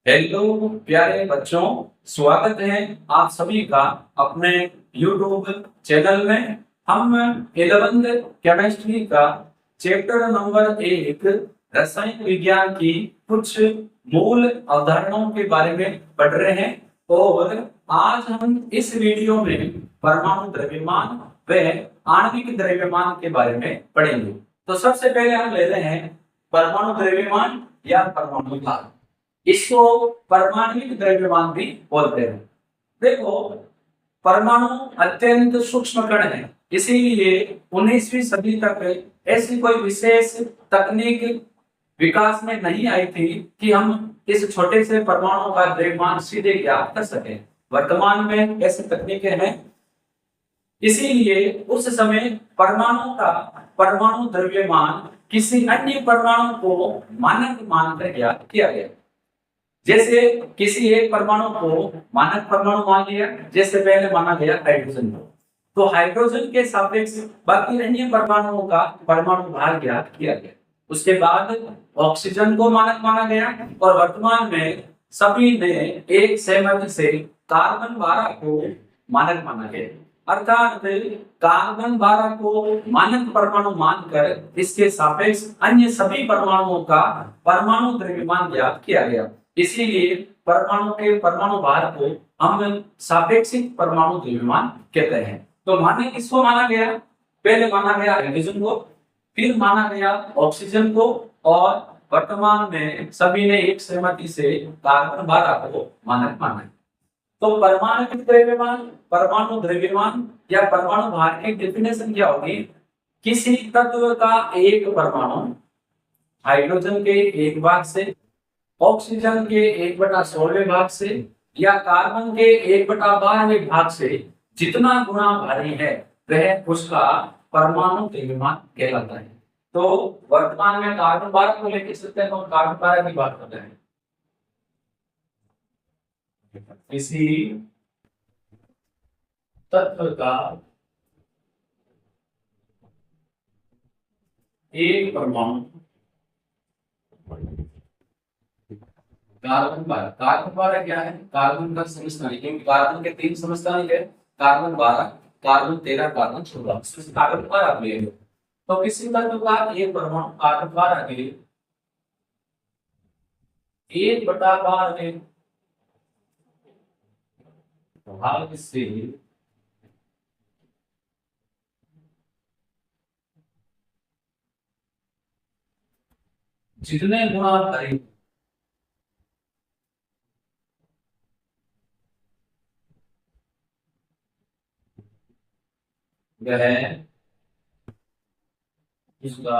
Hello प्यारे बच्चों, स्वागत है आप सभी का अपने YouTube चैनल में। हम 11th केमिस्ट्री का चैप्टर नंबर 1 रसायन विज्ञान की कुछ मूल अवधारणाओं के बारे में पढ़ रहे हैं और आज हम इस वीडियो में परमाणु द्रव्यमान व आणविक द्रव्यमान के बारे में पढ़ेंगे। तो सबसे पहले हम ले रहे हैं परमाणु द्रव्यमान या परमाणु भार। इसको परमाणविक द्रव्यमान भी बोलते हैं। देखो, परमाणु अत्यंत सूक्ष्म कण है, इसीलिए 19वीं सदी तक ऐसी कोई विशेष तकनीक विकास में नहीं आई थी कि हम इस छोटे से परमाणु का द्रव्यमान सीधे ज्ञात कर सके। वर्तमान में ऐसी तकनीकें हैं, इसीलिए उस समय परमाणु का परमाणु द्रव्यमान किसी अन्य परमाणु को मानक मानकर ज्ञात किया गया। जैसे किसी एक परमाणु को मानक परमाणु मान लिया, जैसे पहले माना गया हाइड्रोजन को, तो हाइड्रोजन के सापेक्ष बाकी अन्य परमाणुओं का परमाणु भार ज्ञात किया गया। उसके बाद ऑक्सीजन को मानक माना गया और वर्तमान में सभी ने एक सहमति से कार्बन 12 को मानक माना गया। अर्थात कार्बन 12 को मानक परमाणु मानकर इसके सापेक्ष अन्य सभी परमाणुओं का परमाणु द्रव्यमान ज्ञात किया गया। इसीलिए परमाणु के परमाणु भार को हम सापेक्षिक परमाणु द्रव्यमान कहते हैं। तो माने किसको माना गया? पहले माना गया हाइड्रोजन को, फिर माना गया ऑक्सीजन को और वर्तमान में सभी ने एक सहमति से कार्बन 12 को मानक माना है। तो परमाणु द्रव्यमान, परमाणु द्रव्यमान या परमाणु भार की डेफिनेशन क्या होगी? किसी तत्व का एक परमाणु हाइड्रोजन के एक भाग से, ऑक्सीजन के 1/16 भाग से या कार्बन के 1/12 भाग से जितना गुना भारी है वह उसका परमाणु द्रव्यमान कहलाता है। तो वर्तमान में कार्बन 12 को लेकर चलते हैं, तो कार्बन 12 की बात करते हैं। किसी तत्व का एक परमाणु कार्बन 12 क्या है? कार्बन का समस्थानिक, क्योंकि कार्बन के 3 समस्थानिक है, कार्बन 12, कार्बन 13, कार्बन 16, कार्बन 12 ले लो। तो किसी तत्व का एक परमाणु कार्बन 12 के 1/12 भाग से जितने गुना भारी वह उसका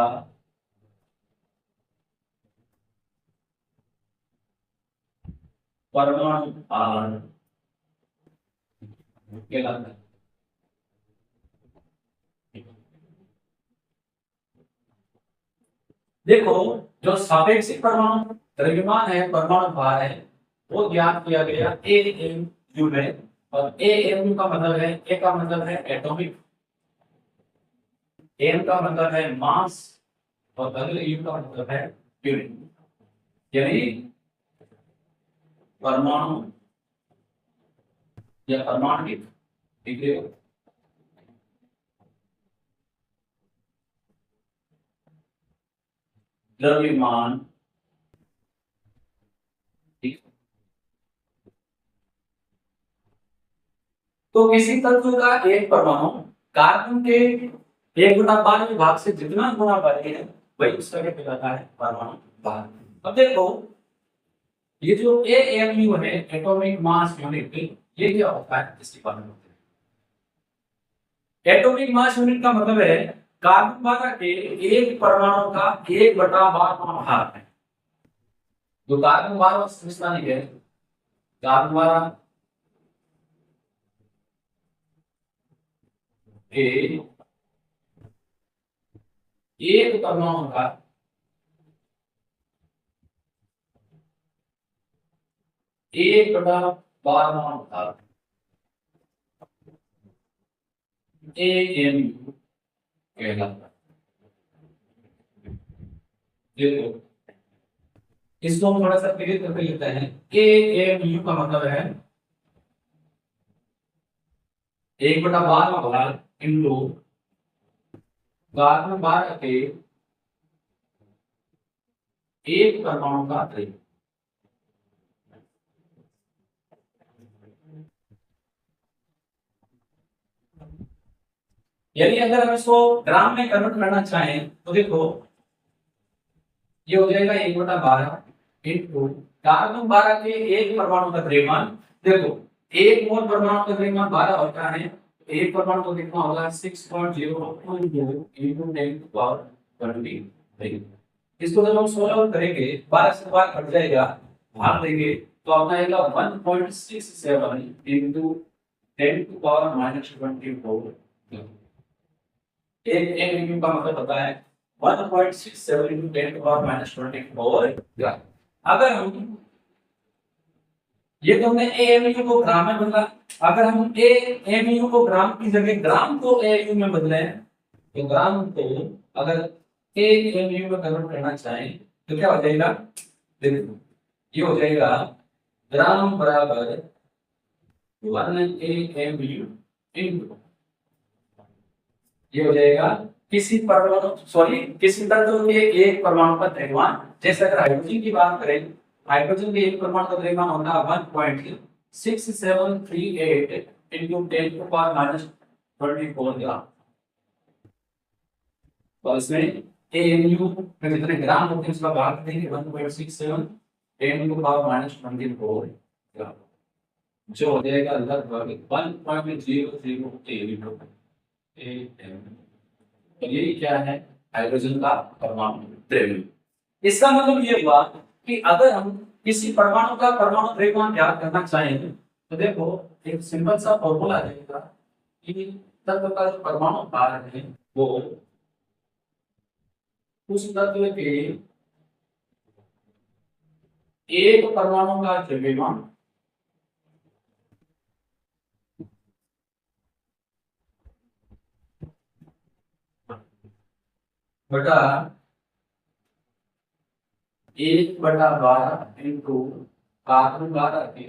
परमाणु भार कहलाता है। देखो, जो सापेक्षिक परमाणु द्रव्यमान है, परमाणु भार है, वो ज्ञात किया गया AMU में। और AMU का मतलब है, ए का मतलब है एटॉमिक, एम का मतलब है मास और अगले यू का मतलब है यूनिट, यानी परमाणु या परमाणुक डिग्री। द्रव्यमान, तो किसी तत्व का एक परमाणु कार्बन के 1/12 भाग से जितना गुना भारी है वही उसका क्या कहलाता है? परमाणु भार। अब देखो, ये जो AMU है, एटॉमिक मास यूनिट, ये क्या होता है इसकी बात करते हैं। एटॉमिक मास यूनिट का मतलब है कार्बन 12 के एक परमाणु का 1/12 भार है। जो कार्बन 12 समस्थानिक है, कार्बन 12 के एक परमाणु का 1/12 भाग AMU कहलाता है। देखो, इसको हम थोड़ा सा क्लियर करके लेते हैं। ए एम यू का मतलब है 1/12 इंटू कार्बन 12 के एक परमाणु का द्रव्यमान। यदि अगर हम इसको ग्राम में कन्वर्ट करना चाहें तो देखो ये हो जाएगा 1/12 इंटू कार्बन 12 के एक परमाणु का द्रव्यमान। देखो एक मोल परमाणु का द्रव्यमान 12 होता है, एक परमाणु का कितना होगा 6.022 into 10⁻23। इसको जब हम सोल्व करेंगे 12 से 12 कट जाएगा, भाग देंगे तो अपना आएगा 1.67 into 10⁻24। एक एमयू का मतलब होता है 1.67 into 10⁻24 ग्राम। अगर हम ये तो हमने एएमयू को ग्राम में बदला, अगर हम एएमयू को ग्राम की जगह ग्राम को एएमयू में बदले तो ग्राम को अगर एएमयू में कन्वर्ट करना चाहें तो क्या हो जाएगा, देखो ये हो जाएगा ग्राम बराबर 1 एएमयू इनटू ये हो जाएगा किसी परमाणु सॉरी किसी तत्व के एक परमाणु का द्रव्यमान। जैसे अगर हाइड्रोजन की बात करें, हाइड्रोजन के एक परमाणु का द्रव्यमान होता है 1.6738 into 10⁻24 ग्राम। तो इसमें एएमयू में जितने ग्राम होते हैं उसका भाग देंगे 1.67 10⁻24 ग्राम, जो हो जाएगा लगभग 1.008 एएम। तो ये क्या है, हाइड्रोजन का परमाणु द्रव्यमान। इसका मतलब ये हुआ कि अगर हम किसी परमाणु का परमाणु द्रव्यमान ज्ञात करना चाहें तो देखो एक सिंपल सा फॉर्मूला रहेगा कि तत्व का जो परमाणु भार है वो उस तत्व के एक परमाणु का द्रव्यमान बटा 1/12 इंटू कार्बन 12 के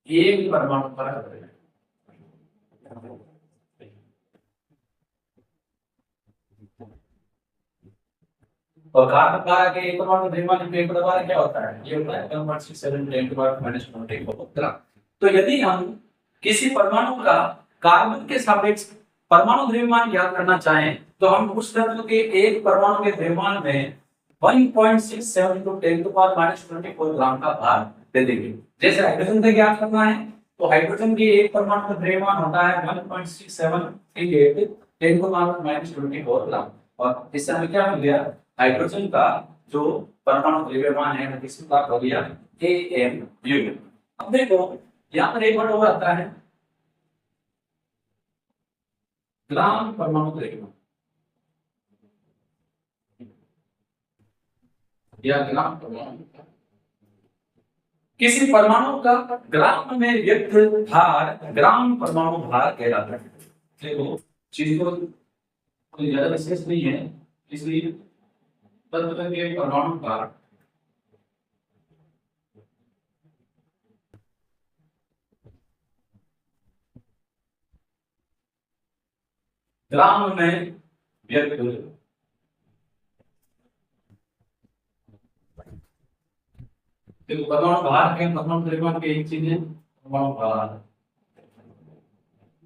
एक परमाणु का द्रव्यमान। और कार्बन 12 के एक परमाणु द्रव्यमान में 1/12 क्या होता है, ये होता है 1.67 10⁻⁻⁰ तो यदि हम किसी परमाणु का कार्बन के सापेक्ष परमाणु द्रव्यमान ज्ञात करना चाहें तो हम उस तत्व के एक परमाणु के द्रव्यमान में 1.67 to 10⁻⁻24 ग्राम का भार दे देंगे। जैसे हाइड्रोजन से ज्ञात करना है तो हाइड्रोजन के एक परमाणु का द्रव्यमान होता है 1.6738 10⁻⁻24 ग्राम। और इससे हमें क्या मिल गया, हाइड्रोजन का जो परमाणु द्रव्यमान है किसको प्राप्त हो गया, एएमयू। अब देखो यहाँ पर एक वर्ड और आता है ग्राम परमाणु द्रव्यमान या ग्राम परमाणु। किसी परमाणु का ग्राम में व्यक्त भार ग्राम परमाणु भार कहलाता है। देखो चीज को कोई ज्यादा विशेष नहीं है, इसलिए तत्व के परमाणु भार ग्राम में व्यक्त देखो परमाणु भार के परमाणु द्रव्यमान के एक चीज है परमाणु भार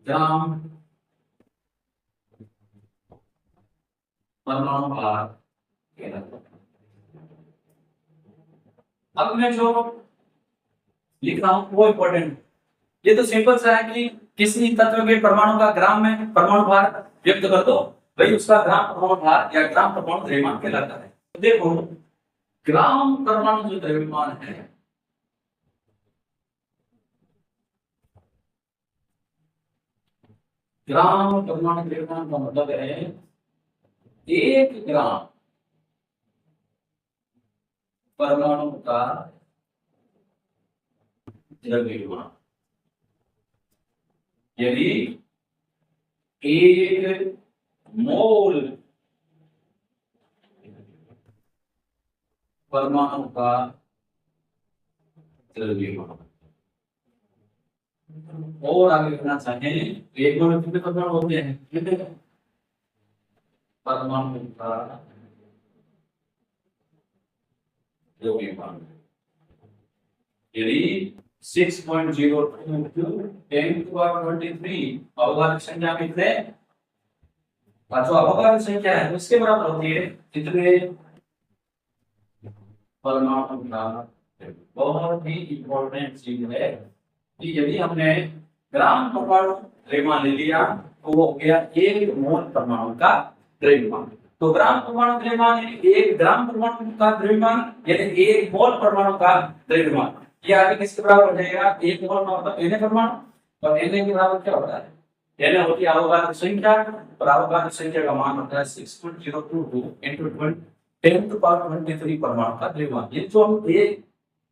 ग्राम परमाणु भार कहलाता है। अब मैं जो लिख रहा हूं वो इंपॉर्टेंट, ये तो सिंपल सा है कि किसी तत्व के परमाणु का ग्राम में परमाणु भार व्यक्त कर दो, भाई उसका ग्राम परमाणु भार या ग्राम परमाणु द्रव्यमान कहलाता है। तो देखो ग्राम परमाणु जो द्रव्यमान है ग्राम परमाणु द्रव्यमान का मतलब है 1 ग्राम परमाणु का द्रव्यमान। यदि 1 मोल परमाणु का द्रव्यमान। और आगे करना चाहें एक में कितने परमाणु होते हैं? परमाणु का द्रव्यमान यानी 6.02 10⁻23 अवगात संख्या कितने? जो अवगात संख्या है उसके बराबर होती है कितने परमाणु का। बहुत ही इंपॉर्टेंट चीज है कि यदि हमने ग्राम परमाणु द्रव्यमान ले लिया तो वो हो गया 1 मोल परमाणु का द्रव्यमान। तो ग्राम परमाणु द्रव्यमान यानी 1 ग्राम परमाणु का द्रव्यमान यानी 1 मोल परमाणु का द्रव्यमान। ये आगे किसके बराबर हो जाएगा? 1 मोल मतलब Na परमाणु और Na के बराबर क्या होता है? Na होती है अवगात संख्या और अवगात संख्या का मान होता है 6.022 into 10⁻23 परमाणु का द्रव्यमान। ये जो हम 1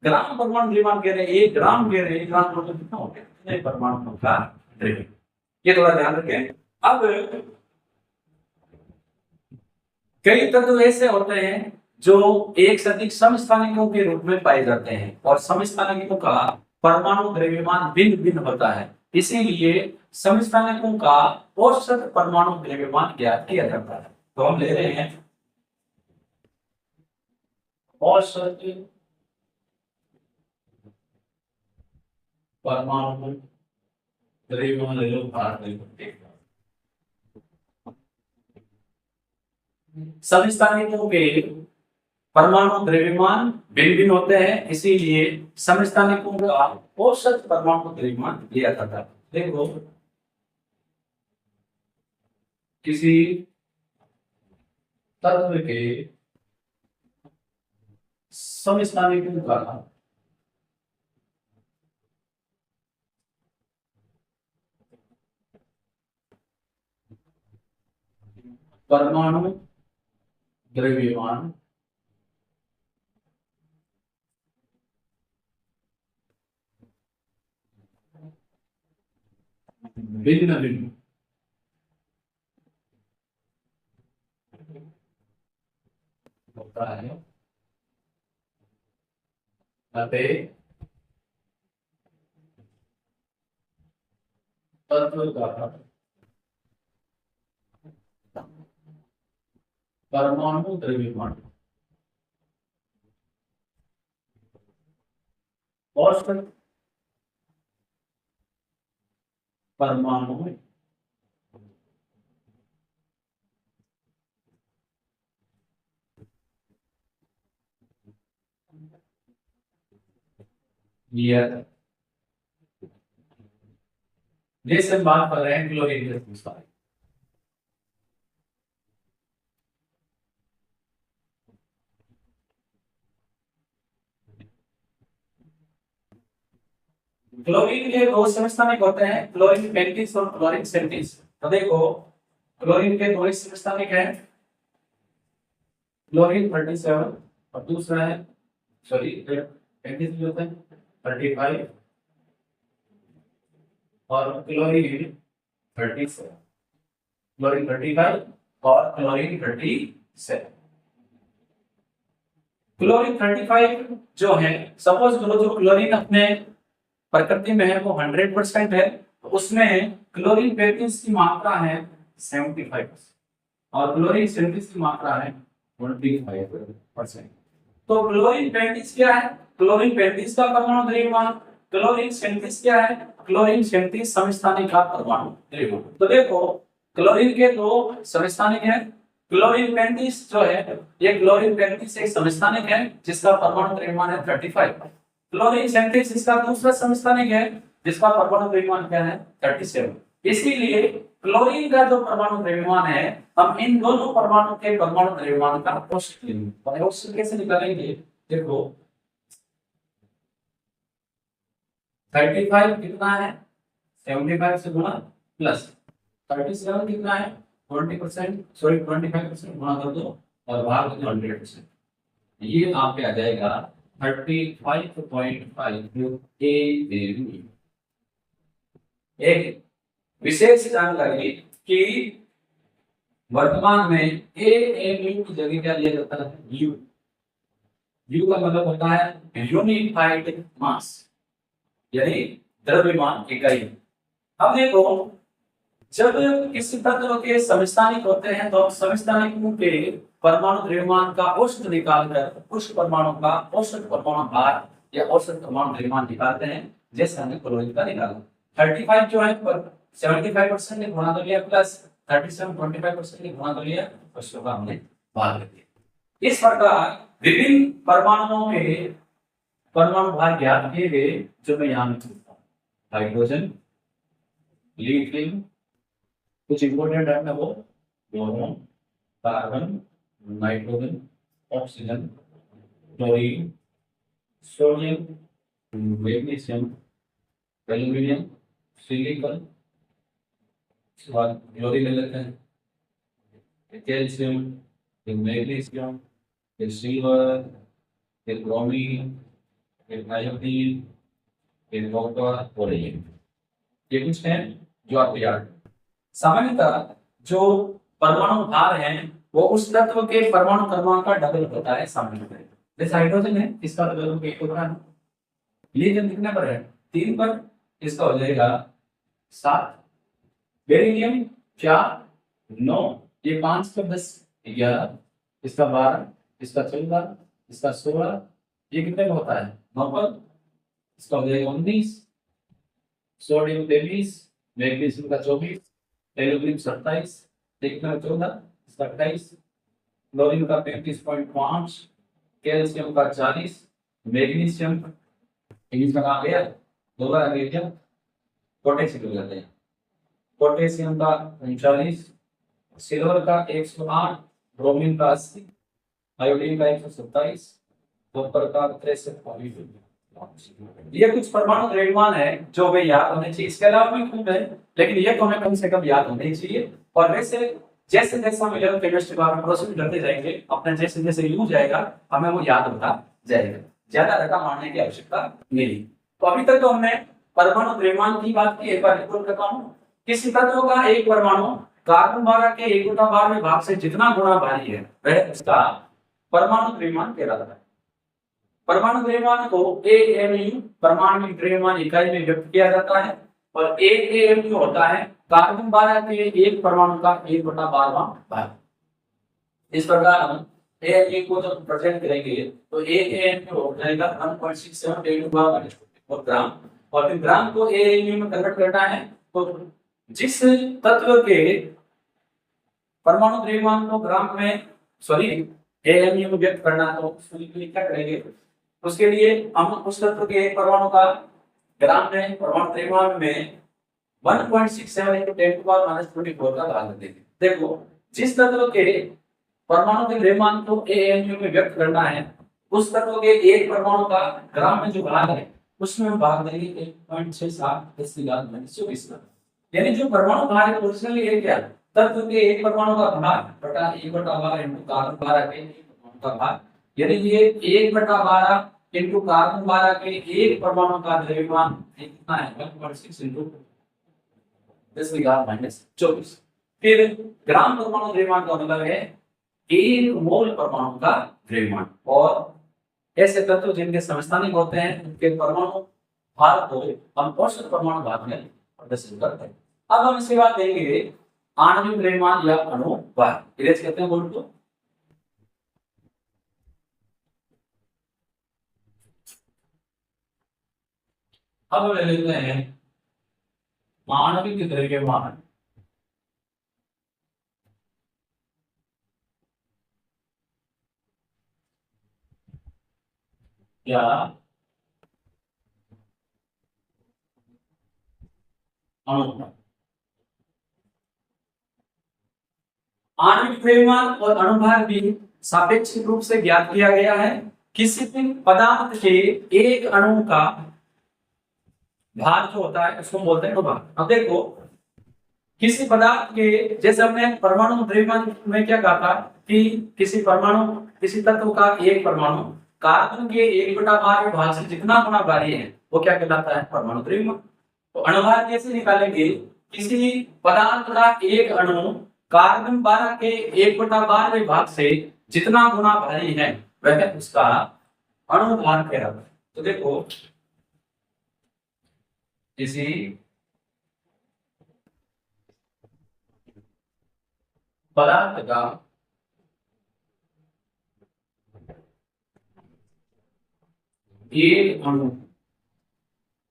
ग्राम परमाणु द्रव्यमान कह रहे हैं 1 ग्राम कह रहे हैं 1 ग्राम मतलब कितना हो गया? कितने परमाणु का द्रव्यमान? ये थोड़ा ध्यान रखें। अब कई तत्व ऐसे होते हैं जो एक से अधिक समस्थानिकों के रूप में पाए जाते हैं और समस्थानिकों का परमाणु द्रव्यमान भिन्न भिन्न होता है। इसीलिए समस्थानिकों का औसत परमाणु द्रव्यमान ज्ञात किया जाता है। तो हम ले रहे हैं औसत परमाणु द्रव्यमान ले लो भारत समस्थानिकों के परमाणु द्रव्यमान भिन्न भिन्न होते हैं इसीलिए समस्थानिकों का औसत परमाणु द्रव्यमान लिया जाता है। देखो किसी तत्व के समस्थानिकों का परमाणु द्रव्यमान भिन्न भिन्न होता है अतः तत्व का परमाणु द्रव्यमान औसत परमाणु जैसे बात कर रहे हैं क्लोरीन के बारे। क्लोरीन के दो समस्थानिक होते हैं क्लोरीन 35 और क्लोरीन 37। तो देखो क्लोरीन के दो समस्थानिक हैं क्लोरीन 37 और दूसरा है सॉरी 35 जो होता है 35 और क्लोरीन 37 क्लोरीन 35 और क्लोरीन 37। क्लोरीन 35 जो है सपोज जो क्लोरीन अपने प्रकृति में है वो 100% है तो उसमें क्लोरीन 35 की मात्रा है 75% और क्लोरीन 37 की मात्रा है 25%। तो क्लोरीन 35 क्या है? क्लोरीन 35 का परमाणु द्रव्यमान। क्लोरीन 37 क्या है? क्लोरीन 37 समस्थानिक का परमाणु द्रव्यमान। तो देखो क्लोरीन के दो समस्थानिक हैं क्लोरीन 35 जो है ये क्लोरीन 35 एक समस्थानिक है जिसका परमाणु द्रव्यमान है 35। क्लोरीन 37 इसका दूसरा समस्थानिक है जिसका परमाणु द्रव्यमान क्या है 37। इसीलिए क्लोरीन का जो परमाणु द्रव्यमान है हम इन दोनों परमाणु के परमाणु द्रव्यमान का औसत लेंगे। औसत कैसे निकालेंगे? देखो 35 कितना है 75 से गुणा प्लस 37 कितना है 20% सॉरी 25% गुणा कर दो और भाग दो 100%। ये आपके आ जाएगा 35.5 AAU। एक विशेष जानकारी कि वर्तमान में AAU की जगह क्या लिया जाता है U। यू का मतलब होता है यूनिफाइड मास, यानी द्रव्यमान इकाई। अब देखो, जब किसी तत्व के समस्थानिक होते हैं तो समस्थानिकों के परमाणु द्रव्यमान का औसत निकालकर उस परमाणु का औसत परमाणु भार या औसत परमाणु द्रव्यमान निकालते हैं। जैसे हमने क्लोरीन का निकाला 35 जो है पर 75% ने गुणा कर लिया प्लस 37 25% ने गुणा कर लिया, उसको का हमने भाग कर दिया। इस प्रकार विभिन्न परमाणुओं के परमाणु भार ज्ञात किए गए, जो मैं यहाँ लिखूंगा। हाइड्रोजन, लिथियम, कुछ इंपॉर्टेंट है वो bromine, carbon, nitrogen, oxygen, chlorine, sodium, magnesium, aluminium, silicon, chlorine ले लेते हैं, calcium, magnesium, silver, bromine, iodine, copper और ये कुछ हैं जो आपको याद। सामान्यतः जो परमाणु भार है वो उस तत्व के परमाणु क्रमांक का डबल होता है सामान्यतः। जैसे हाइड्रोजन है, इसका डबल 1 होता है। लिथियम कितने पर है? 3 पर, इसका हो जाएगा 7। बेरिलियम 4, 9, ये 5 पर 10 11, इसका 12, इसका 14, इसका 16, ये कितने का होता है? 9 पर, इसका हो जाएगा 19। सोडियम 23, मैग्नीशियम का 24, एल्यूमिनियम 27, कितना 14, इसका 28, क्लोरीन का 35.5, कैल्शियम का 40, मैग्नीशियम इंग्लिश में कहा गया 2 बार आ गया, पोटेशियम हो जाते हैं, पोटेशियम का 39, सिल्वर का 108, ब्रोमीन का 80, आयोडीन का 127, कॉपर का 63। ये कुछ परमाणु द्रव्यमान है जो वे याद होने चाहिए। इसके अलावा भी खूब है, लेकिन ये तो हमें कम से कम याद होने चाहिए। और वैसे जैसे जैसे हम इलेक्ट्रो केमिस्ट्री का प्रोसेस करते जाएंगे, अपने जैसे जैसे यूज जाएगा हमें वो याद होता जाएगा, ज्यादा रटा मारने की आवश्यकता नहीं। तो अभी तक तो हमने परमाणु द्रव्यमान की बात की। एक बार रिकॉल करता हूं, किसी तत्व का एक परमाणु कार्बन 12 के 1/12 भाग से जितना गुना भारी है वह उसका परमाणु द्रव्यमान कहलाता है। परमाणु द्रव्यमान को AMU परमाणु द्रव्यमान इकाई में व्यक्त किया जाता है, और AAMU होता है कार्बन 12 के एक परमाणु का 1/12वां भाग। इस प्रकार हम AMU को जब प्रेजेंट करेंगे तो AAMU हो जाएगा 1.67 × 10⁻⁴ ग्राम, और फिर ग्राम को AMU में कन्वर्ट करना है तो जिस तत्व के परमाणु द्रव्यमान को ग्राम में AMU में व्यक्त करना है तो उसके लिए क्या करेंगे, उसके लिए हम उस तत्व के परमाणु का ग्राम में परमाणु द्रव्यमान में 1.67 × 10⁻⁴ का भाग देंगे। देखो, जिस तत्व के परमाणु के द्रव्यमान को AMU में व्यक्त करना है उस तत्व के एक परमाणु का ग्राम में जो भाग है उसमें हम भाग देंगे 1.67 10⁻24 का। यानी जो परमाणु भार है ओरिजिनली है क्या, तत्व के एक परमाणु का भार बटा 1/12 × कार्बन 12 के एक परमाणु का भार, यानी ये 1/12 × कार्बन 12 के एक परमाणु का द्रव्यमान कितना है 1.6 × 10⁻⁻24। फिर ग्राम परमाणु द्रव्यमान का मतलब है 1 मोल परमाणु का द्रव्यमान। और ऐसे तत्व जिनके समस्थानिक होते हैं उनके परमाणु भार को हम औसत परमाणु भार में प्रदर्शित करते हैं। अब हम इसके बाद देखेंगे आणविक द्रव्यमान या अणु भार, इरेज कहते हैं बोर्ड को। अब ले लेते हैं आणविक द्रव्यमान या अणु। आणविक द्रव्यमान और अणुभार भी सापेक्षिक रूप से ज्ञात किया गया है। किसी भी पदार्थ के एक अणु का भार जो होता है उसको बोलते हैं अणुभार। अब देखो, किसी पदार्थ के, जैसे हमने परमाणु द्रव्यमान में क्या कहा था कि किसी तत्व का एक परमाणु कार्बन के 1/12 भाग से जितना गुना भारी है वो क्या कहलाता है परमाणु द्रव्यमान। तो अणुभार कैसे निकालेंगे, किसी पदार्थ का एक अणु कार्बन 12 के 1/12 भाग से जितना गुना भारी है वह उसका अणुभार कहलाता है। तो देखो किसी पदार्थ का एक अणु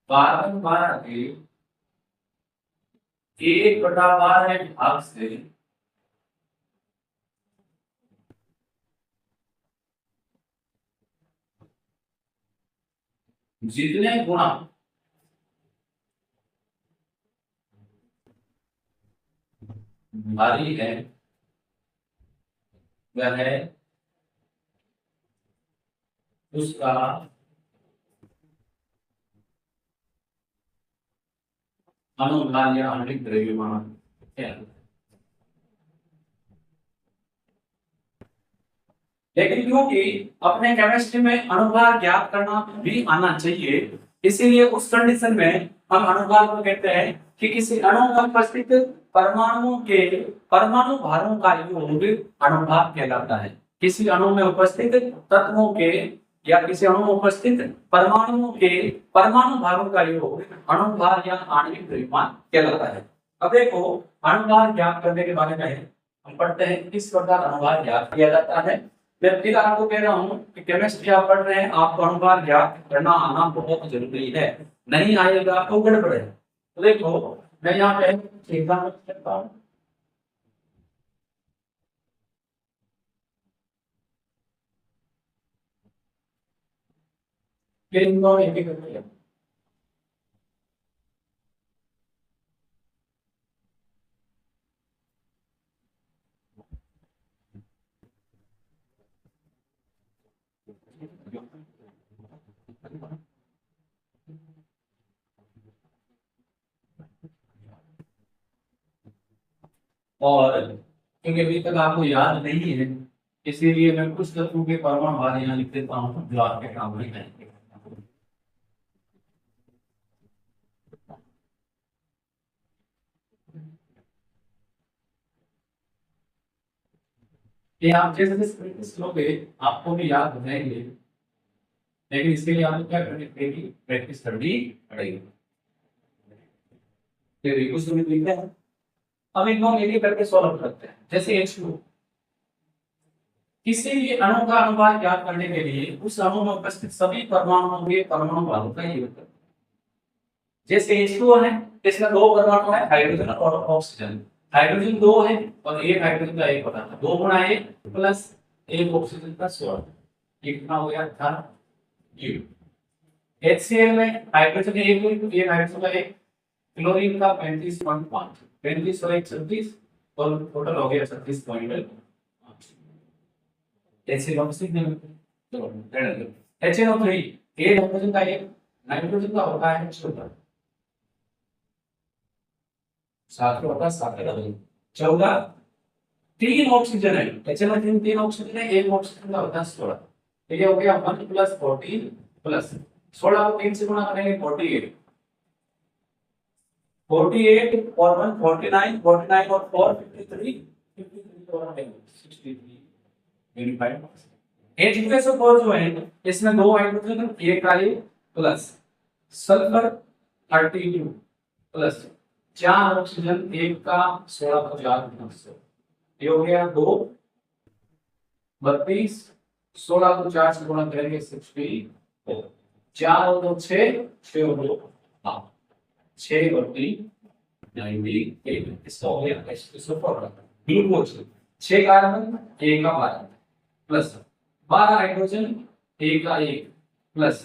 कार्बन 12 के 1/12 भाग से जितने गुणा भारी है वह है उसका अणुभार या आणविक द्रव्यमान है। लेकिन क्योंकि अपने केमिस्ट्री में अणुभार ज्ञात करना भी आना चाहिए, इसीलिए उस कंडीशन में हम अणुभार को कहते हैं कि किसी अणु में उपस्थित परमाणुओं के परमाणु भारों का योग अणुभार कहलाता है। किसी अणु में उपस्थित तत्वों के या किसी अणु में उपस्थित परमाणुओं के परमाणु भारों का योग अणुभार या आणविक द्रव्यमान कहलाता है। अब देखो अणुभार ज्ञात करने के बारे में हम पढ़ते हैं किस प्रकार अणुभार ज्ञात किया जाता है। मैं फिर आपको कह रहा हूँ कि केमिस्ट्री आप पढ़ रहे हैं, आपको अणुभार ज्ञात करना आना बहुत जरूरी है, नहीं आएगा तो गड़बड़ है। तो देखो मैं यहाँ पे एग्जाम्पल करता हूँ। फिर इनको एक एक करके और क्योंकि अभी तक आपको याद नहीं है इसीलिए मैं कुछ तत्वों के परमाणु भार यहाँ लिख देता हूँ जो आपके काम में आएंगे। ये आप जैसे जैसे प्रैक्टिस करोगे आपको भी याद हो जाएंगे, लेकिन इसके लिए आपको क्या करनी पड़ेगी, प्रैक्टिस करनी पड़ेगी। फिर कुछ तो लिखते हैं। अब इनको हम एक एक करके सॉल्व करते हैं। जैसे H2 किसी भी अणु का अनुपात ज्ञात करने के लिए उस अणु में उपस्थित सभी परमाणुओं के परमाणु भारों का योग करते हैं। जैसे H2 है इसमें दो परमाणु है हाइड्रोजन और ऑक्सीजन। हाइड्रोजन दो है और एक हाइड्रोजन का एक पदार्थ, दो गुणा एक प्लस एक ऑक्सीजन का 16, ये कितना हो गया 18 U। HCl में हाइड्रोजन एक हाइड्रोजन का एक, क्लोरीन का 35.5, 35 और 1 36 और टोटल हो गया 36.5। HCl चलो HNO3 एक हाइड्रोजन का एक, नाइट्रोजन का होता है 14, सात होता है 7 14, तीन ऑक्सीजन है HNO3 तीन ऑक्सीजन है, एक ऑक्सीजन का होता है 16। ठीक है, हो गया 1 + 14 प्लस 16 को 3 से गुणा करेंगे 48, 48 और 1 49, 49 और 4 53, 53 और 63 यूनिफाइड। H2SO4 जो है इसमें दो हाइड्रोजन एक का एक प्लस सल्फर 32 प्लस 4 ऑक्सीजन एक का 16 को 4 ये हो गया 2 32, 16 को 4 से गुणा करेंगे 64, 4 और 2 6, 6 और 2 8, 6 और 3 98। इसका हो गया H2SO4 ग्लूकोज 6 कार्बन एक का 12 प्लस 12 हाइड्रोजन एक का एक प्लस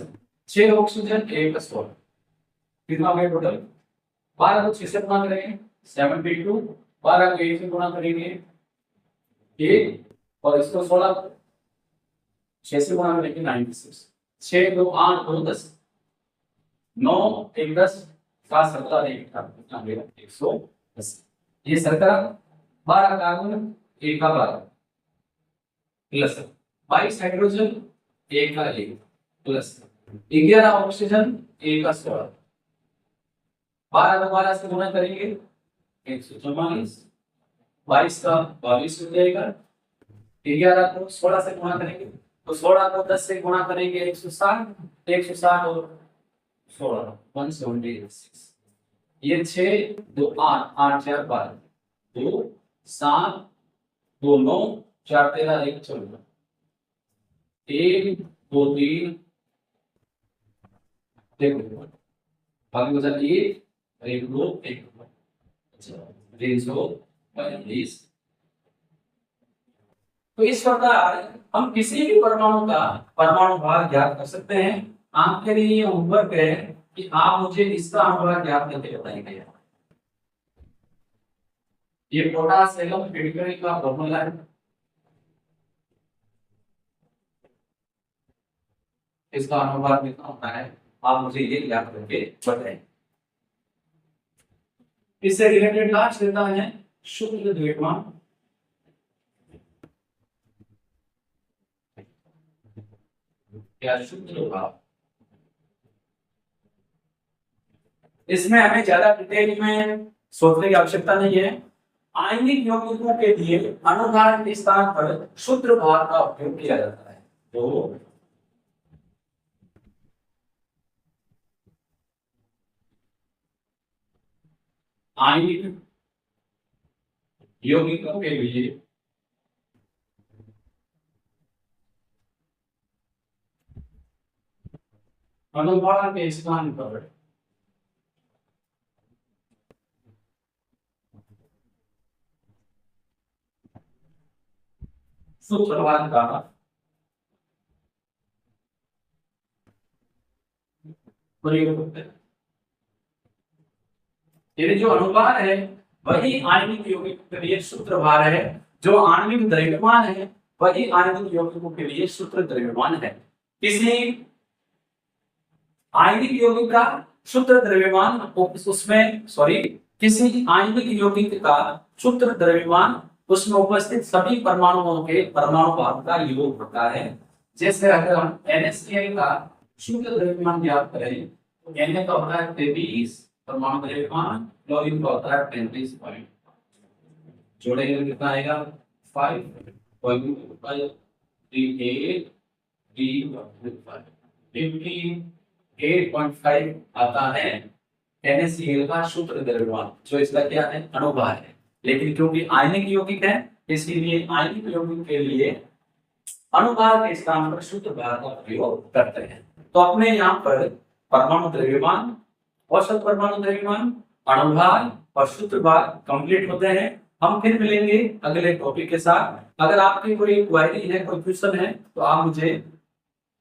6 ऑक्सीजन एक का 16, कितना हो गया टोटल 12 को 6 से गुणा करेंगे 72, 12 को 1 से गुणा करेंगे 1 और इसको 16 6 से गुणा करेंगे 96, 6 2 8 2 10, 9 1 10, 7 17 1 18 110। ये सरकरा 12 कार्बन एक का 12 प्लस 22 हाइड्रोजन एक का एक प्लस 11 ऑक्सीजन एक का 16, 12 को 12 से गुणा करेंगे 144, 22 का 22 हो जाएगा, 11 को 16 से गुणा करेंगे तो 16 को 10 से गुणा करेंगे 160, 160 और 16 176। ये 6 2 8 8 4 12 2 7 2 9 4 13 1 14 1 2 3 देखो बाकी बचा 1 1 2 1 342। तो इस प्रकार हम किसी भी परमाणु का परमाणु भार ज्ञात कर सकते हैं। आपके लिए ये होमवर्क है कि आप मुझे इसका अनुभाग ज्ञात करके बताएंगे। ये पोटास एवं क्रिटिकल का फॉर्मूला है, इसका अनुभाग कितना होता है आप मुझे ये ज्ञात करके बताएं। इससे रिलेटेड लास्ट देता है शुद्ध द्रव्यमान। या शुद्ध भाप। इसमें हमें ज्यादा डिटेल में सोचने की आवश्यकता नहीं है। आयनिक यौगिकों के लिए अनुभार के स्थान पर शुद्ध भार का उपयोग किया जाता है। तो आयनिक यौगिकों के लिए अनुभार के स्थान पर शुद्ध भार का प्रयोग होता है। ये जो अनुभार है वही आयनिक यौगिक के लिए शुद्ध भार है, जो आणविक द्रव्यमान है वही आयनिक यौगिकों के लिए शुद्ध द्रव्यमान है। किसी आयनिक यौगिक का शुद्ध द्रव्यमान उसमें किसी आयनिक यौगिक का शुद्ध द्रव्यमान उसमें उपस्थित सभी परमाणुओं के परमाणु भार का योग होता है। जैसे अगर हम NaCl का शुद्ध द्रव्यमान ज्ञात करें तो Na का होता है 23 परमाणु द्रव्यमान, क्लोरीन का होता है 35 पॉइंट, जोड़ेंगे कितना आएगा 5.538 58.5 आता है NaCl का शुद्ध द्रव्यमान, जो इसका क्या है अनुभार है। लेकिन क्योंकि आयनिक यौगिक है इसलिए आयनिक यौगिक के लिए अनुभार के स्थान पर शुद्ध भार का प्रयोग करते हैं। तो अपने यहाँ पर परमाणु द्रव्यमान, औसत परमाणु द्रव्यमान, अणुभार और शुद्ध भार कंप्लीट होते हैं। हम फिर मिलेंगे अगले टॉपिक के साथ। अगर आपकी कोई क्वेरी है, कोई क्वेश्चन है तो आप मुझे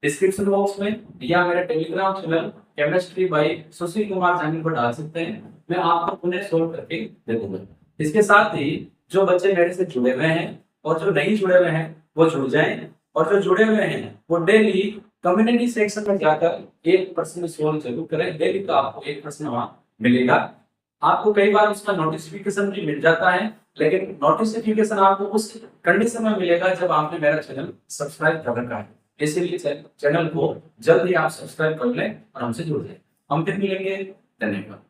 डिस्क्रिप्शन बॉक्स में या मेरे Telegram channel chemistry bye Sushil Kumar channel पर डाल सकते हैं, मैं आपको उन्हें सोल्व करके दे दूंगा। इसके साथ ही जो बच्चे मेरे से जुड़े हुए हैं और जो नहीं जुड़े हुए हैं वो जुड़ जाएं, और जो जुड़े हुए हैं वो डेली कम्युनिटी सेक्शन में जाकर एक प्रश्न सोल्व जरूर करें। डेली का आपको एक प्रश्न वहां मिलेगा। आपको कई बार उसका नोटिफिकेशन भी मिल जाता है, लेकिन नोटिफिकेशन आपको उस कंडीशन में मिलेगा जब आपने मेरा चैनल सब्सक्राइब कर रखा है। इसीलिए चैनल को जल्द ही आप सब्सक्राइब कर लें और हमसे जुड़ जाएं। हम फिर मिलेंगे। धन्यवाद।